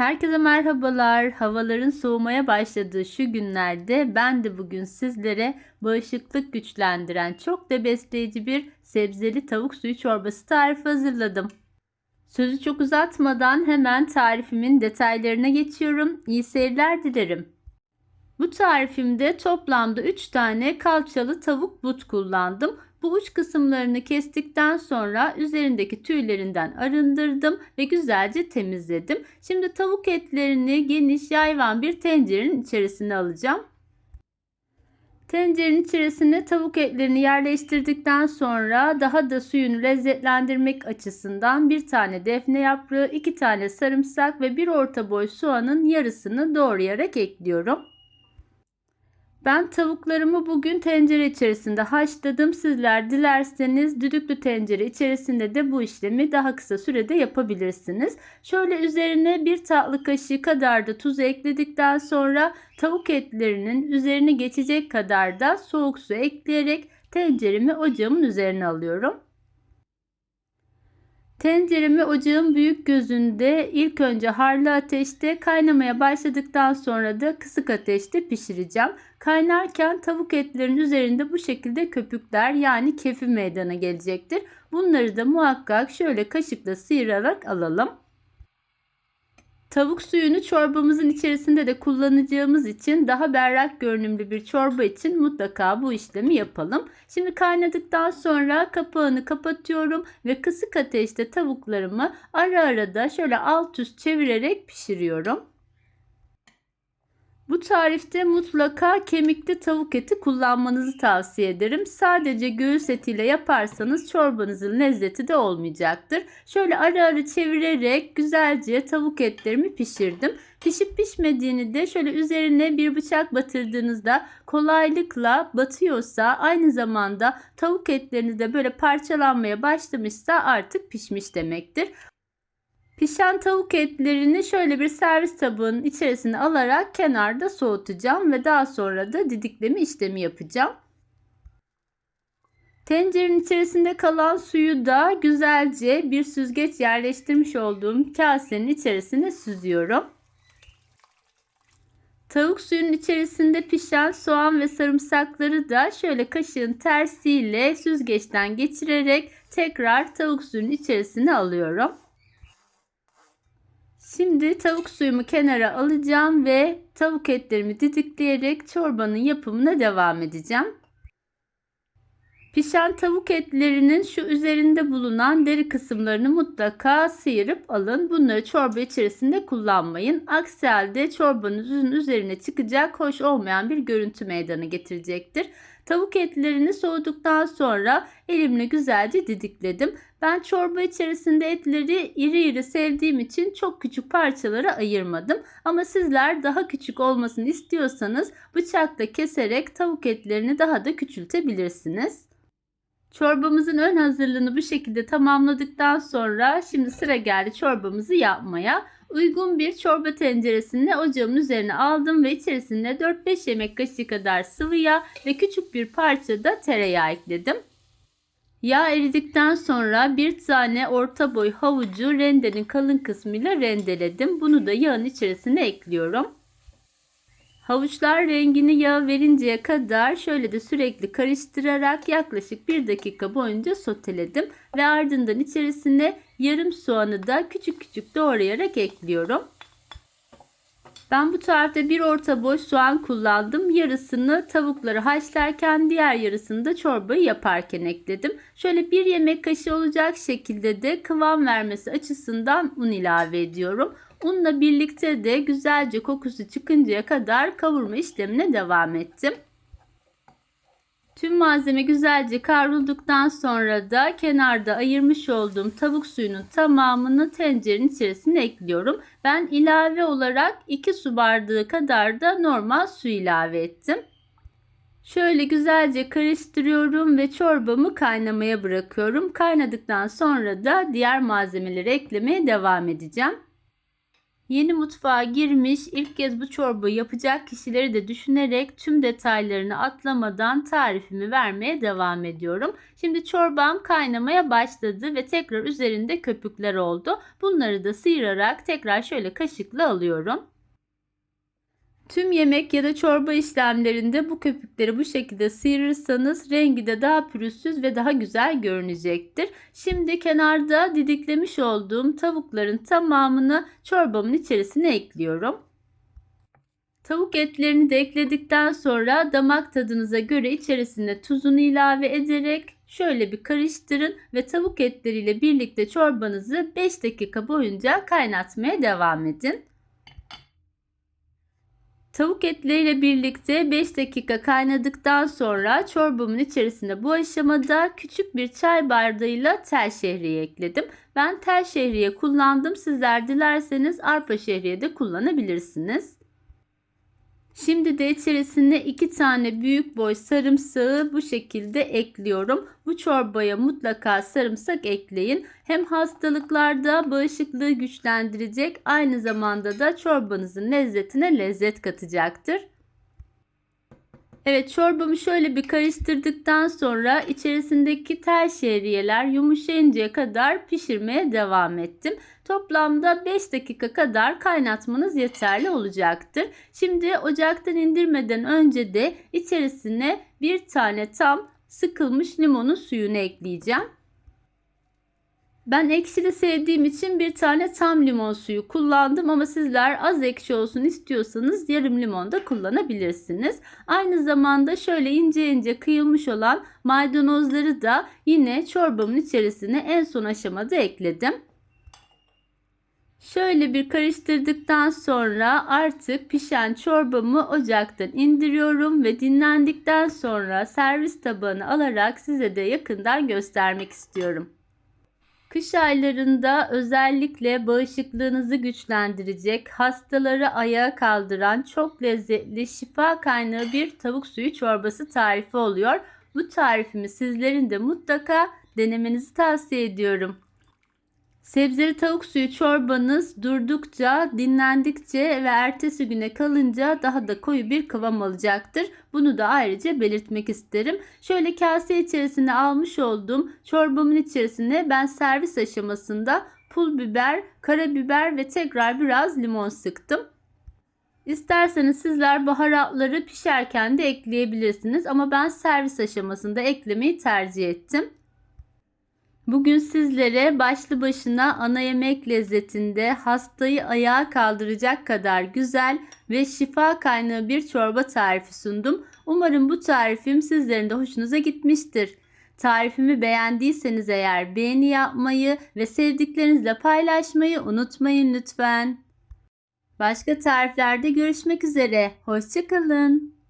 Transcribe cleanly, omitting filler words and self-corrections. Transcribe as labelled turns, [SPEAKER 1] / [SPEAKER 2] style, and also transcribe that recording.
[SPEAKER 1] Herkese merhabalar. Havaların soğumaya başladığı şu günlerde ben de bugün sizlere bağışıklık güçlendiren çok da besleyici bir sebzeli tavuk suyu çorbası tarifi hazırladım. Sözü çok uzatmadan hemen tarifimin detaylarına geçiyorum. İyi seyirler dilerim. Bu tarifimde toplamda 3 tane kalçalı tavuk but kullandım. Bu uç kısımlarını kestikten sonra üzerindeki tüylerinden arındırdım ve güzelce temizledim. Şimdi tavuk etlerini geniş yayvan bir tencerenin içerisine alacağım. Tencerenin içerisine tavuk etlerini yerleştirdikten sonra daha da suyunu lezzetlendirmek açısından bir tane defne yaprağı, 2 tane sarımsak ve bir orta boy soğanın yarısını doğrayarak ekliyorum. Ben tavuklarımı bugün tencere içerisinde haşladım. Sizler dilerseniz düdüklü tencere içerisinde de bu işlemi daha kısa sürede yapabilirsiniz. Şöyle üzerine bir tatlı kaşığı kadar da tuz ekledikten sonra tavuk etlerinin üzerine geçecek kadar da soğuk su ekleyerek tenceremi ocağımın üzerine alıyorum. Tenceremi ocağın büyük gözünde ilk önce harlı ateşte, kaynamaya başladıktan sonra da kısık ateşte pişireceğim. Kaynarken tavuk etlerinin üzerinde bu şekilde köpükler, yani kefi meydana gelecektir. Bunları da muhakkak şöyle kaşıkla sıyırarak alalım. Tavuk suyunu çorbamızın içerisinde de kullanacağımız için daha berrak görünümlü bir çorba için mutlaka bu işlemi yapalım. Şimdi kaynadıktan sonra kapağını kapatıyorum ve kısık ateşte tavuklarımı ara ara da şöyle alt üst çevirerek pişiriyorum. Bu tarifte mutlaka kemikli tavuk eti kullanmanızı tavsiye ederim. Sadece göğüs etiyle yaparsanız çorbanızın lezzeti de olmayacaktır. Şöyle ara ara çevirerek güzelce tavuk etlerimi pişirdim. Pişip pişmediğini de şöyle üzerine bir bıçak batırdığınızda kolaylıkla batıyorsa, aynı zamanda tavuk etleriniz de böyle parçalanmaya başlamışsa artık pişmiş demektir. Pişen tavuk etlerini şöyle bir servis tabağının içerisine alarak kenarda soğutacağım ve daha sonra da didikleme işlemi yapacağım. Tencerenin içerisinde kalan suyu da güzelce bir süzgeç yerleştirmiş olduğum kasenin içerisine süzüyorum. Tavuk suyunun içerisinde pişen soğan ve sarımsakları da şöyle kaşığın tersiyle süzgeçten geçirerek tekrar tavuk suyunun içerisine alıyorum. Şimdi tavuk suyumu kenara alacağım ve tavuk etlerimi didikleyerek çorbanın yapımına devam edeceğim. Pişen tavuk etlerinin şu üzerinde bulunan deri kısımlarını mutlaka sıyırıp alın. Bunları çorba içerisinde kullanmayın. Aksi halde çorbanızın üzerine çıkacak hoş olmayan bir görüntü meydana getirecektir. Tavuk etlerini soğuduktan sonra elimle güzelce didikledim. Ben çorba içerisinde etleri iri iri sevdiğim için çok küçük parçalara ayırmadım. Ama sizler daha küçük olmasını istiyorsanız bıçakla keserek tavuk etlerini daha da küçültebilirsiniz. Çorbamızın ön hazırlığını bu şekilde tamamladıktan sonra şimdi sıra geldi çorbamızı yapmaya. Uygun bir çorba tenceresini ocağımın üzerine aldım ve içerisine 4-5 yemek kaşığı kadar sıvı yağ ve küçük bir parça da tereyağı ekledim. Yağ eridikten sonra bir tane orta boy havucu rendenin kalın kısmıyla rendeledim. Bunu da yağın içerisine ekliyorum. Havuçlar rengini yağ verinceye kadar şöyle de sürekli karıştırarak yaklaşık 1 dakika boyunca soteledim ve ardından içerisine yarım soğanı da küçük küçük doğrayarak ekliyorum. Ben bu tarifte bir orta boy soğan kullandım. Yarısını tavukları haşlarken diğer yarısını da çorbayı yaparken ekledim. Şöyle 1 yemek kaşığı olacak şekilde de kıvam vermesi açısından un ilave ediyorum. Unla birlikte de güzelce kokusu çıkıncaya kadar kavurma işlemine devam ettim. Tüm malzeme güzelce kavrulduktan sonra da kenarda ayırmış olduğum tavuk suyunun tamamını tencerenin içerisine ekliyorum. Ben ilave olarak 2 su bardağı kadar da normal su ilave ettim. Şöyle güzelce karıştırıyorum ve çorbamı kaynamaya bırakıyorum. Kaynadıktan sonra da diğer malzemeleri eklemeye devam edeceğim. Yeni mutfağa girmiş, ilk kez bu çorbayı yapacak kişileri de düşünerek tüm detaylarını atlamadan tarifimi vermeye devam ediyorum. Şimdi çorbam kaynamaya başladı ve tekrar üzerinde köpükler oldu. Bunları da sıyırarak tekrar şöyle kaşıkla alıyorum. Tüm yemek ya da çorba işlemlerinde bu köpükleri bu şekilde sıyırırsanız rengi de daha pürüzsüz ve daha güzel görünecektir. Şimdi kenarda didiklemiş olduğum tavukların tamamını çorbamın içerisine ekliyorum. Tavuk etlerini de ekledikten sonra damak tadınıza göre içerisine tuzunu ilave ederek şöyle bir karıştırın ve tavuk etleriyle birlikte çorbanızı 5 dakika boyunca kaynatmaya devam edin. Tavuk etleriyle birlikte 5 dakika kaynadıktan sonra çorbamın içerisine bu aşamada küçük bir çay bardağıyla tel şehriye ekledim. Ben tel şehriye kullandım. Sizler dilerseniz arpa şehriye de kullanabilirsiniz. Şimdi de içerisine 2 tane büyük boy sarımsağı bu şekilde ekliyorum. Bu çorbaya mutlaka sarımsak ekleyin. Hem hastalıklarda bağışıklığı güçlendirecek, aynı zamanda da çorbanızın lezzetine lezzet katacaktır. Evet, çorbamı şöyle bir karıştırdıktan sonra içerisindeki tel şehriyeler yumuşayıncaya kadar pişirmeye devam ettim. Toplamda 5 dakika kadar kaynatmanız yeterli olacaktır. Şimdi ocaktan indirmeden önce de içerisine bir tane tam sıkılmış limonun suyunu ekleyeceğim. Ben ekşili sevdiğim için bir tane tam limon suyu kullandım ama sizler az ekşi olsun istiyorsanız yarım limon da kullanabilirsiniz. Aynı zamanda şöyle ince ince kıyılmış olan maydanozları da yine çorbamın içerisine en son aşamada ekledim. Şöyle bir karıştırdıktan sonra artık pişen çorbamı ocaktan indiriyorum ve dinlendikten sonra servis tabağına alarak size de yakından göstermek istiyorum. Kış aylarında özellikle bağışıklığınızı güçlendirecek, hastaları ayağa kaldıran çok lezzetli, şifa kaynağı bir tavuk suyu çorbası tarifi oluyor. Bu tarifimi sizlerin de mutlaka denemenizi tavsiye ediyorum. Sebzeli tavuk suyu çorbanız durdukça, dinlendikçe ve ertesi güne kalınca daha da koyu bir kıvam alacaktır. Bunu da ayrıca belirtmek isterim. Şöyle kase içerisine almış olduğum çorbamın içerisine ben servis aşamasında pul biber, karabiber ve tekrar biraz limon sıktım. İsterseniz sizler baharatları pişerken de ekleyebilirsiniz ama ben servis aşamasında eklemeyi tercih ettim. Bugün sizlere başlı başına ana yemek lezzetinde hastayı ayağa kaldıracak kadar güzel ve şifa kaynağı bir çorba tarifi sundum. Umarım bu tarifim sizlerin de hoşunuza gitmiştir. Tarifimi beğendiyseniz eğer beğeni yapmayı ve sevdiklerinizle paylaşmayı unutmayın lütfen. Başka tariflerde görüşmek üzere. Hoşça kalın.